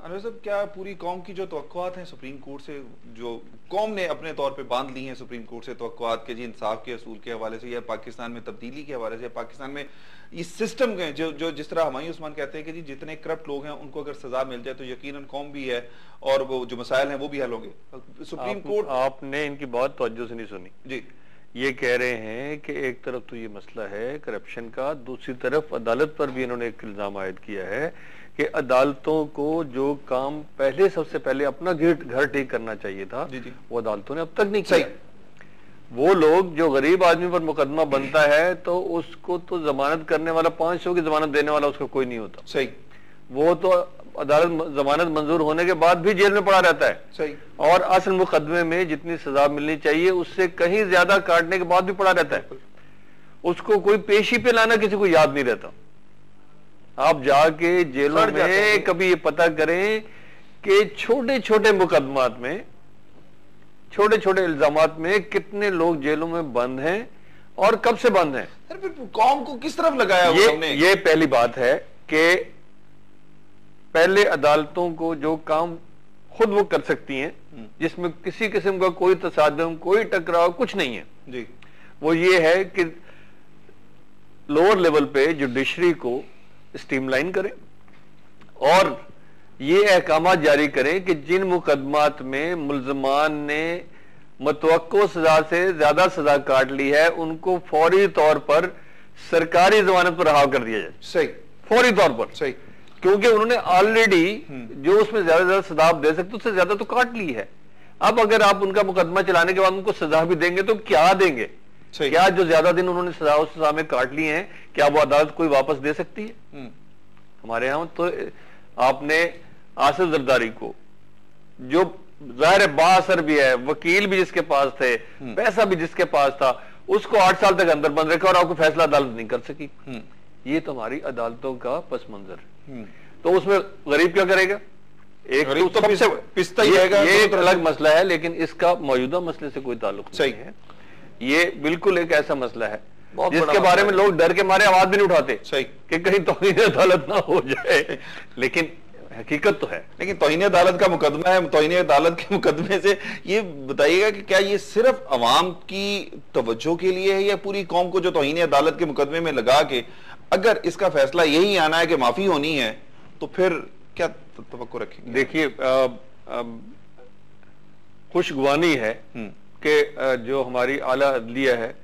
अनवर साहब, क्या पूरी कौम की जो तवक्कुआत हैं सुप्रीम कोर्ट से, जो कौम ने अपने तौर पे बांध ली हैं सुप्रीम कोर्ट से तवक्कुआत के, जी इंसाफ के असूल के हवाले से या पाकिस्तान में तब्दीली के हवाले से या पाकिस्तान में इस सिस्टम के जो जिस तरह हमायूं उस्मान कहते हैं कि जी जितने करप्ट लोग हैं उनको अगर सजा मिल जाए तो यकीनन कौम भी है और वो जो मसाइल हैं वो भी हल होंगे। सुप्रीम कोर्ट आपने इनकी बात तवज्जो से नहीं सुनी जी। ये कह रहे हैं कि एक तरफ तो ये मसला है करप्शन का, दूसरी तरफ अदालत पर भी इन्होंने एक इल्जाम आयद किया है कि अदालतों को जो काम पहले सबसे पहले अपना घर ठीक करना चाहिए था जी जी। वो अदालतों ने अब तक नहीं किया। वो लोग जो गरीब आदमी पर मुकदमा बनता है तो उसको तो जमानत करने वाला 500 की जमानत देने वाला उसका कोई नहीं होता। सही। वो तो अदालत जमानत मंजूर होने के बाद भी जेल में पड़ा रहता है। सही। और असल मुकदमे में जितनी सजा मिलनी चाहिए उससे कहीं ज्यादा काटने के बाद भी पड़ा रहता है। उसको कोई पेशी पे लाना किसी को याद नहीं रहता। आप जाके जेलों में कभी ये पता करें कि छोटे छोटे मुकदमात में, छोटे छोटे इल्जामात में कितने लोग जेलों में बंद हैं और कब से बंद हैं। फिर कौम को किस तरफ लगाया ये पहली बात है कि पहले अदालतों को जो काम खुद वो कर सकती हैं, जिसमें किसी किस्म का कोई तसादम, कोई टकराव कुछ नहीं है जी, वो ये है कि लोअर लेवल पे जुडिशरी को स्ट्रीमलाइन करें और ये अहकाम जारी करें कि जिन मुकदमात में मुल्जमान ने मुतवक्को सजा से ज्यादा सजा काट ली है उनको फौरी तौर पर सरकारी जमानत पर रहा कर दिया जाए। सही। फौरी तौर पर। सही। क्योंकि उन्होंने ऑलरेडी जो उसमें ज्यादा से ज्यादा सजा आप दे सकते उससे ज्यादा तो काट ली है। अब अगर आप उनका मुकदमा चलाने के बाद उनको सजा भी देंगे तो क्या देंगे? क्या जो ज्यादा दिन उन्होंने सजा में काट ली है क्या वो अदालत कोई वापस दे सकती है? हमारे यहां तो आपने आसिफ जरदारी को, जो जाहिर बासर भी है, वकील भी जिसके पास थे, पैसा भी जिसके पास था, उसको 8 साल तक अंदर बंद रखा और आपको फैसला अदालत नहीं कर सकी। ये तो हमारी अदालतों का पस मंजर है। तो उसमें गरीब क्या करेगा? एक तो सबसे पिसता ही रहेगा। ये एक अलग मसला है, लेकिन इसका मौजूदा मसले से कोई ताल्लुक नहीं है। ये बिल्कुल एक ऐसा मसला है जिसके बारे में लोग डर के मारे आवाज भी नहीं उठाते कि कहीं तौहीन अदालत ना हो जाए, लेकिन हकीकत तो है। लेकिन तौहीन अदालत का मुकदमा है, तौहीन अदालत के मुकदमे से ये बताइएगा कि क्या ये सिर्फ अवाम की तवज्जो के लिए है या पूरी कौम को जो तौहीन अदालत के मुकदमे में लगा के अगर इसका फैसला यही आना है कि माफी होनी है तो फिर क्या तवक्को रखेंगे? देखिए, खुशगवानी है कि जो हमारी आला अदलिया है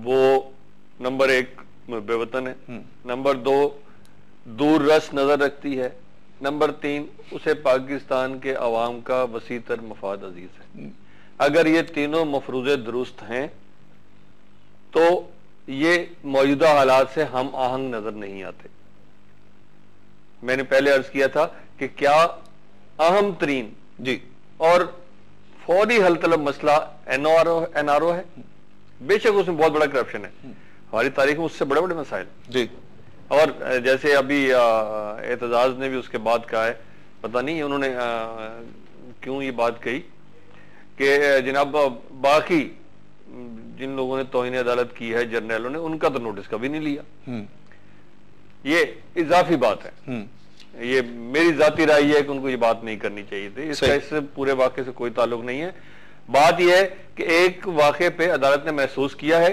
वो नंबर 1 बेवतन है, नंबर 2 दूर रस नजर रखती है, नंबर 3 उसे पाकिस्तान के अवाम का वसीतर मफाद अजीज है। अगर ये तीनों मफरूजे दुरुस्त हैं तो ये मौजूदा हालात से हम आहंग नजर नहीं आते। मैंने पहले अर्ज किया था कि क्या अहम तरीन जी और फौरी हल तलब मसला एनआरओ है। बेशक उसमें बहुत बड़ा करप्शन है, हमारी तारीख में उससे बड़े बड़े मसाइल जी। और जैसे अभी एतजाज ने भी उसके बाद कहा है, पता नहीं उन्होंने क्यों ये बात कही कि जनाब बाकी जिन लोगों ने तौहीन अदालत की है जर्नैलों ने, उनका तो नोटिस कभी नहीं लिया। ये इजाफी बात है। ये मेरी जाती राय है कि उनको ये बात नहीं करनी चाहिए थी। इसका इससे पूरे वाक़े से कोई ताल्लुक नहीं है। बात यह है कि एक वाक़े पे अदालत ने महसूस किया है,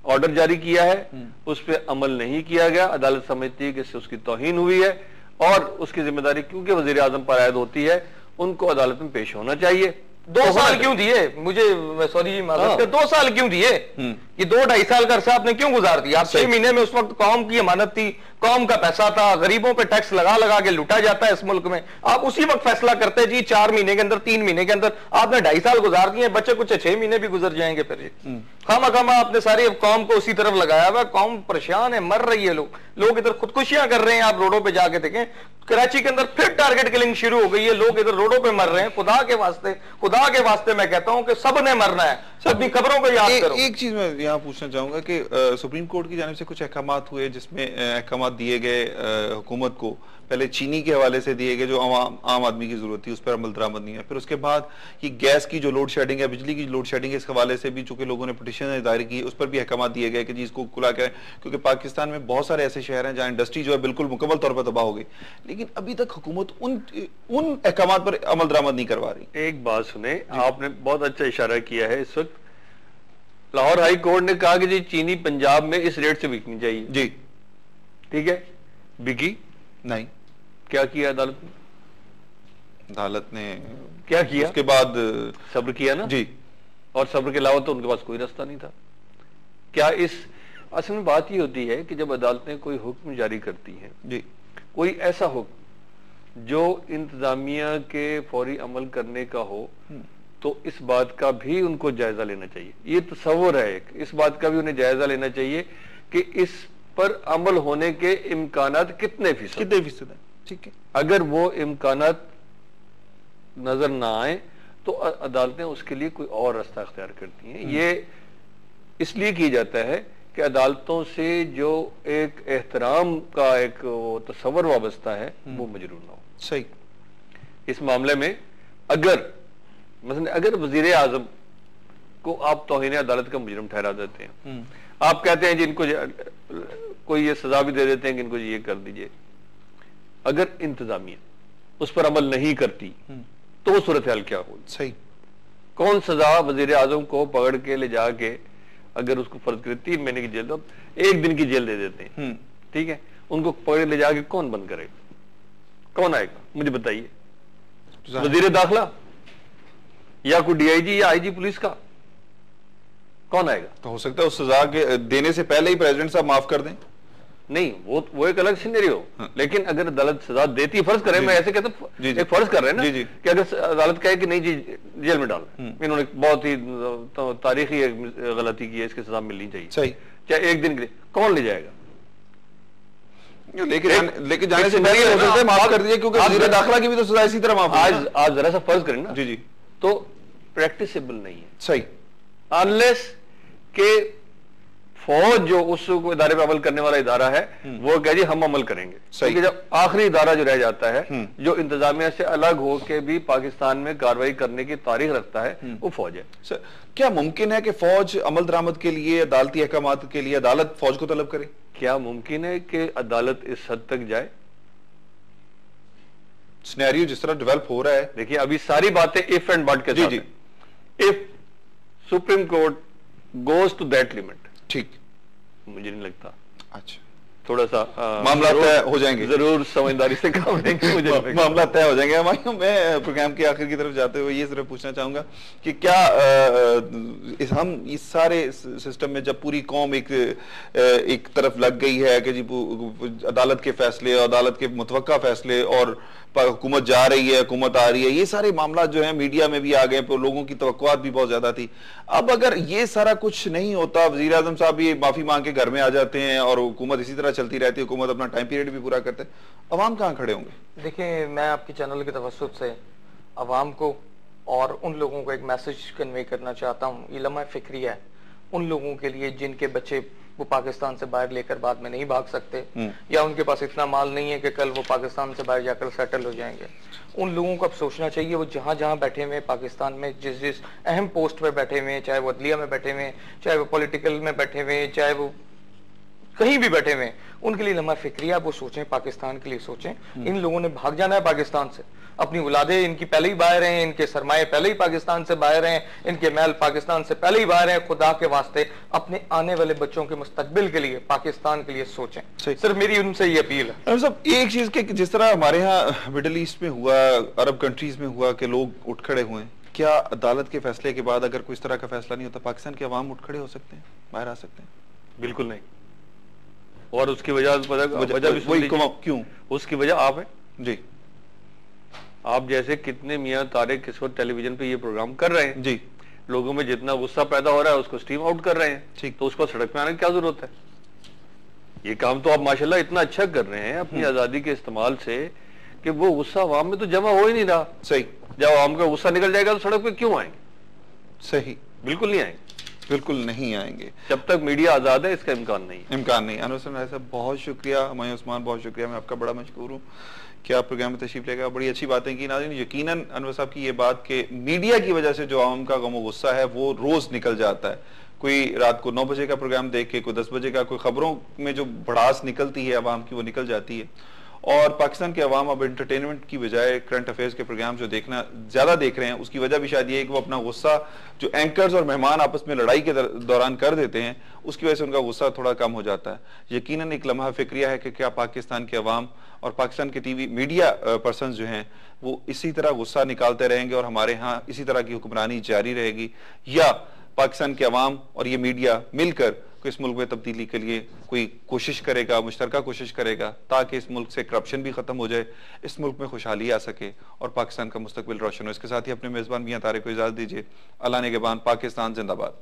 ऑर्डर जारी किया है, उस पर अमल नहीं किया गया, अदालत समझती है कि इससे उसकी तौहीन हुई है और उसकी जिम्मेदारी क्योंकि वज़ीर आज़म पर आयद होती है, उनको अदालत में पेश होना चाहिए। 2 साल क्यों दिए? मुझे सॉरी जी माजरत, 2 साल क्यों दिए? ये 2-2.5 साल का अरसा आपने क्यों गुजार दिया? 6 महीने में उस वक्त कौम की अमानत थी, कौम का पैसा था, गरीबों पे टैक्स लगा लगा के लूटा जाता है इस मुल्क में। आप उसी वक्त फैसला करते जी 4 महीने के अंदर, 3 महीने के अंदर। आपने 2.5 साल गुजार दिए, बच्चे कुछ 6 महीने भी गुजर जाएंगे फिर जी। खामा आपने सारी कौम को उसी तरफ लगाया हुआ। कौम परेशान है, मर रही है, लोग इधर खुदकुशियां कर रहे हैं। आप रोडों पे जाके देखें, कराची के अंदर फिर टारगेट किलिंग शुरू हो गई है, लोग इधर रोडों पे मर रहे हैं। खुदा के वास्ते, खुदा खुदा के वास्ते मैं कहता हूं कि सब ने मरना है, अपनी खबरों को याद करो। एक चीज मैं यहाँ पूछना चाहूंगा कि सुप्रीम कोर्ट की जानिब से कुछ अहकाम हुए जिसमें अहकाम दिए गए हुकूमत को, पहले चीनी के हवाले से दिए गए जो आम आदमी की जरूरत थी, उस पर अमल दरामद नहीं है। फिर उसके बाद ये गैस की जो लोड शेडिंग है, बिजली की लोड शेडिंग है, इस हवाले से भी चूंकि लोगों ने पिटीशन दायर की, उस पर भी अहकाम दिए गए कि जी इसको खुला करें, क्योंकि पाकिस्तान में बहुत सारे ऐसे शहर हैं जहाँ इंडस्ट्री जो है बिल्कुल मुकम्मल तौर पर तबाह हो गई, लेकिन अभी तक हुकूमत उन अहकाम पर अमल दरामद नहीं करवा रही। एक बात सुने, आपने बहुत अच्छा इशारा किया है। इस वक्त लाहौर हाई कोर्ट ने कहा कि जी चीनी पंजाब में इस रेट से बिकनी चाहिए जी, ठीक है, बिकी नहीं। क्या किया अदालत ने? अदालत ने क्या किया? उसके बाद सब्र किया ना जी, और सब्र के अलावा तो उनके पास कोई रास्ता नहीं था। क्या इस असल में बात ये होती है कि जब अदालतें कोई हुक्म जारी करती हैं जी, कोई ऐसा हुक्म जो इंतजामिया के फौरी अमल करने का हो, तो इस बात का भी उनको जायजा लेना चाहिए। ये तस्वर है एक, इस बात का भी उन्हें जायजा लेना चाहिए कि इस पर अमल होने के इम्कानात कितने फीसद है, ठीक है। अगर वो इम्कानात नजर ना आए तो अदालतें उसके लिए कोई और रास्ता अख्तियार करती हैं। ये इसलिए किया जाता है कि अदालतों से जो एक एहतराम का एक तस्वर वाबस्ता है वो मजरूर ना हो। सही। इस मामले में अगर मसलन अगर वजीर आजम को आप तौहीन अदालत का मुजरिम ठहरा देते हैं, आप कहते हैं जिनको कोई ये सजा भी दे देते हैं कि इनको ये कर दीजिए, अगर इंतजामिया उस पर अमल नहीं करती तो सूरत हाल क्या होगी? सही। कौन सजा वजीर आजम को पकड़ के ले जाके अगर उसको फर्ज करे 3 महीने की जेल, तो 1 दिन की जेल दे देते हैं, ठीक है, उनको पकड़ ले जाके कौन बंद करेगा? कौन आएगा मुझे बताइए? वजीर दाखिला या कोई डीआईजी या आईजी पुलिस का कौन आएगा? तो हो सकता है उस सजा के देने से पहले ही प्रेसिडेंट साहब माफ कर दें। नहीं, वो एक अलग सिनेरियो। हाँ। लेकिन अगर अदालत सजा देती, फर्ज करें, मैं ऐसे कहता हूं, एक फर्ज कर रहे हैं ना कि अगर अदालत कहे कि नहीं जी जेल में डाल, इन्होंने बहुत ही तारीखी गलती की है, इसकी सजा मिलनी चाहिए, सही, चाहे 1 दिन के लिए, कौन ले जाएगा? लेकिन जाने से पहले हो सकता है माफ कर दीजिए, क्योंकि वजीर दाखिला की भी तो सजा इसी तरह माफ। आज जरा सा फर्ज करें ना जी जी, तो प्रैक्टिसेबल नहीं है। सही। अनलेस के फौज जो उस इदारे पे अमल करने वाला इदारा है वो कह जी हम अमल करेंगे, क्योंकि जब आखिरी इदारा जो रह जाता है जो इंतजामिया से अलग हो के भी पाकिस्तान में कार्रवाई करने की तारीख रखता है वो फौज है। सर, क्या मुमकिन है कि फौज अमल दरामद के लिए, अदालती अहकाम के लिए अदालत फौज को तलब करे? क्या मुमकिन है कि अदालत इस हद तक जाए? सिनेरियो जिस तरह डेवलप हो रहा है, देखिए अभी सारी बातें इफ एंड बट के साथ हैं। If supreme court goes to that limit, ठीक, मुझे नहीं लगता। अच्छा, थोड़ा सा मामला तय हो जाएंगे, जरूर समझदारी से काम लेंगे, मुझे मामला तय हो जाएंगे। मैं प्रोग्राम के आखिर की तरफ जाते हुए ये सिर्फ पूछना चाहूंगा कि क्या हम इस सारे सिस्टम में जब पूरी कौम एक तरफ लग गई है कि जी अदालत के फैसले, अदालत के मुतवक्का फैसले, और हुकूमत जा रही है, हुकूमत आ रही है, ये सारे मामला जो है मीडिया में भी आ गए, पर लोगों की तवक्कुआत भी बहुत ज्यादा थी। अब अगर ये सारा कुछ नहीं होता, वजीर आजम साहब ये माफी मांग के घर में आ जाते हैं और हुकूमत इसी तरह चलती रहती है, हुकूमत अपना टाइम पीरियड भी पूरा करते हैं, अवाम कहाँ खड़े होंगे? देखिए, मैं आपके चैनल के तवस्सुत से अवाम को और उन लोगों को एक मैसेज कन्वे करना चाहता हूँ। ये लम्हा फिक्री है उन लोगों के लिए जिनके बच्चे वो पाकिस्तान से बाहर लेकर बाद में नहीं भाग सकते, या उनके पास इतना माल नहीं है कि कल वो पाकिस्तान से बाहर जाकर सेटल हो जाएंगे। उन लोगों को अब सोचना चाहिए, वो जहां जहां बैठे हुए पाकिस्तान में, जिस जिस अहम पोस्ट पे बैठे हुए, चाहे वो अदलिया में बैठे हुए, चाहे वो पॉलिटिकल में बैठे हुए, चाहे वो कहीं भी बैठे हुए, उनके लिए लम्हा फिक्रिया वो सोचें, पाकिस्तान के लिए सोचें। इन लोगों ने भाग जाना है पाकिस्तान से, अपनी औलादे इनकी पहले ही बाहर हैं, इनके सरमाए पहले ही पाकिस्तान से बाहर हैं, इनके महल पाकिस्तान से पहले ही बाहर हैं। खुदा के वास्ते अपने आने वाले बच्चों के मुस्तकबिल के लिए, पाकिस्तान के लिए सोचें। सिर्फ मेरी उनसे ये अपील है। सब एक चीज के जिस तरह हमारे यहाँ मिडिल ईस्ट में हुआ, अरब कंट्रीज में हुआ कि लोग उठ खड़े हुए, क्या अदालत के फैसले के बाद अगर कोई इस तरह का फैसला नहीं होता, पाकिस्तान के अवाम उठ खड़े हो सकते हैं, बाहर आ सकते हैं? बिल्कुल नहीं। और उसकी वजह भी क्यों? उसकी वजह आप है जी। आप जैसे कितने मियां तारे किस वक्त टेलीविजन पे ये प्रोग्राम कर रहे हैं जी, लोगों में जितना गुस्सा पैदा हो रहा है उसको स्टीम आउट कर रहे हैं, ठीक, तो उसको सड़क पे आने की क्या जरूरत है? ये काम तो आप माशाल्लाह इतना अच्छा कर रहे हैं अपनी आजादी के इस्तेमाल से कि वो गुस्सा अवाम में तो जमा हो ही नहीं रहा। सही। जब आवाम का गुस्सा निकल जाएगा तो सड़क पे क्यों आएंगे? सही, बिल्कुल नहीं आएंगे, बिल्कुल नहीं आएंगे। जब तक मीडिया आजाद है इसका इम्कान नहीं है। इम्कान नहीं। अनवर साहब बहुत शुक्रिया, हमारे उस्मान बहुत शुक्रिया, मैं आपका बड़ा मशकूर हूँ कि आप प्रोग्राम में तशरीफ लेकर बड़ी अच्छी बातें की। नाज़रीन, यकीनन अनवर साहब की ये बात कि मीडिया की वजह से जो आवाम का गम गुस्सा है वो रोज निकल जाता है। कोई रात को 9 बजे का प्रोग्राम देख के, कोई 10 बजे का, कोई खबरों में जो भड़ास निकलती है अवाम की वो निकल जाती है। और पाकिस्तान के अवाम अब एंटरटेनमेंट की बजाय करंट अफेयर्स के प्रोग्राम जो देखना ज्यादा देख रहे हैं, उसकी वजह भी शायद ये है कि वो अपना गुस्सा जो एंकर्स और मेहमान आपस में लड़ाई के दौरान कर देते हैं, उसकी वजह से उनका गुस्सा थोड़ा कम हो जाता है। यकीनन एक लम्हा फिक्रिया है कि क्या पाकिस्तान के अवाम और पाकिस्तान के टीवी मीडिया पर्सन जो हैं वो इसी तरह गुस्सा निकालते रहेंगे और हमारे यहाँ इसी तरह की हुक्मरानी जारी रहेगी, या पाकिस्तान के अवाम और ये मीडिया मिलकर कोई इस मुल्क में तब्दीली के लिए कोई कोशिश करेगा, मुश्तरका कोशिश करेगा, ताकि इस मुल्क से करप्शन भी खत्म हो जाए, इस मुल्क में खुशहाली आ सके और पाकिस्तान का मुस्तकबिल रोशन हो। इसके साथ ही अपने मेजबान मियां तारिक को इजाजत दीजिए। अल्लाह ने के बाद, पाकिस्तान जिंदाबाद।